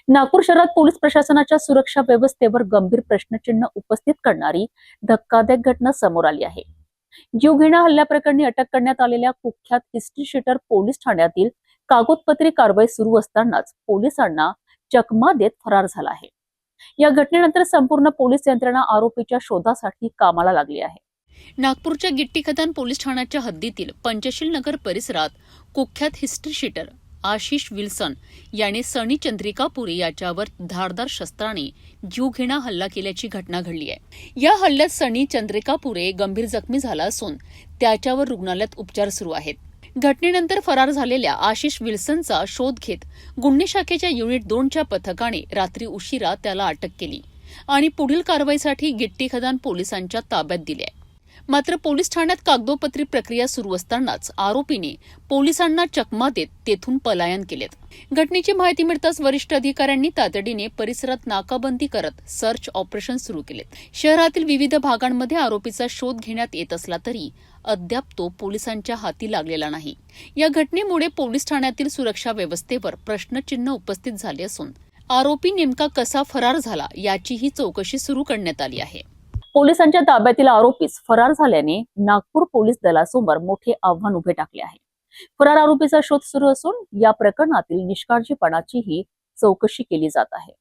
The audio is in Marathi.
नागपूर शहरात पोलीस प्रशासनाच्या सुरक्षा व्यवस्थेवर गंभीर प्रश्नचिन्ह उपस्थित करणारी धक्कादायक घटना समोर आली आहे। जीवघेण्या हल्ल्याप्रकरणी अटक करण्यात आलेल्या कुख्यात हिस्ट्री शीटर पोलीस ठाण्यातील कागदपत्री कारवाई सुरू असतानाच पोलिसांना चकमा देत फरार झाला आहे। या घटनेनंतर संपूर्ण पोलीस यंत्रणा आरोपीच्या शोधासाठी कामाला लागली आहे। नागपूरच्या गिट्टी खदान पोलीस ठाण्याच्या हद्दीतील पंचशील नगर परिसरात कुख्यात हिस्ट्री शीटर आशिष विल्सन याने सनी चंद्रिकापुरी याच्यावर धारदार शस्त्राने जीवघेणा हल्ला केल्याची घटना घडली आहे। या हल्ल्यात सनी चंद्रिकापुरे गंभीर जखमी झाला असून त्याच्यावर रुग्णालयात उपचार सुरू आहेत। घटनेनंतर फरार झालेल्या आशिष विल्सनचा शोध घेत गुन्हे शाखेच्या युनिट 2च्या पथकाने रात्री उशिरा त्याला अटक केली आणि पुढील कारवाईसाठी गिट्टी खदान पोलिसांच्या ताब्यात दिले। मात्र पोलीस ठाण्यात कागदोपत्री प्रक्रिया सुरू असतानाच आरोपीने पोलिसांना चकमा देत तेथून पलायन केलेत। घटनेची माहिती मिळताच वरिष्ठ अधिकाऱ्यांनी तातडीने परिसरात नाकाबंदी करत सर्च ऑपरेशन सुरू केलेत। शहरातील विविध भागांमध्ये आरोपीचा शोध घेण्यात येत असला तरी अद्याप तो पोलिसांच्या हाती लागलेला नाही। या घटनेमुळे पोलीस ठाण्यातील सुरक्षा व्यवस्थेवर प्रश्नचिन्ह उपस्थित झाले असून आरोपी नेमका कसा फरार झाला याचीही चौकशी सुरू करण्यात आली आहे। पोलिसांच्या ताब्यातील आरोपीस फरार झाल्याने नागपूर पोलीस दलासमोर मोठे आव्हान उभे टाकले आहे। फरार आरोपीचा शोध सुरू असून या प्रकरणातील निष्काळजीपणाचीही चौकशी केली जात आहे।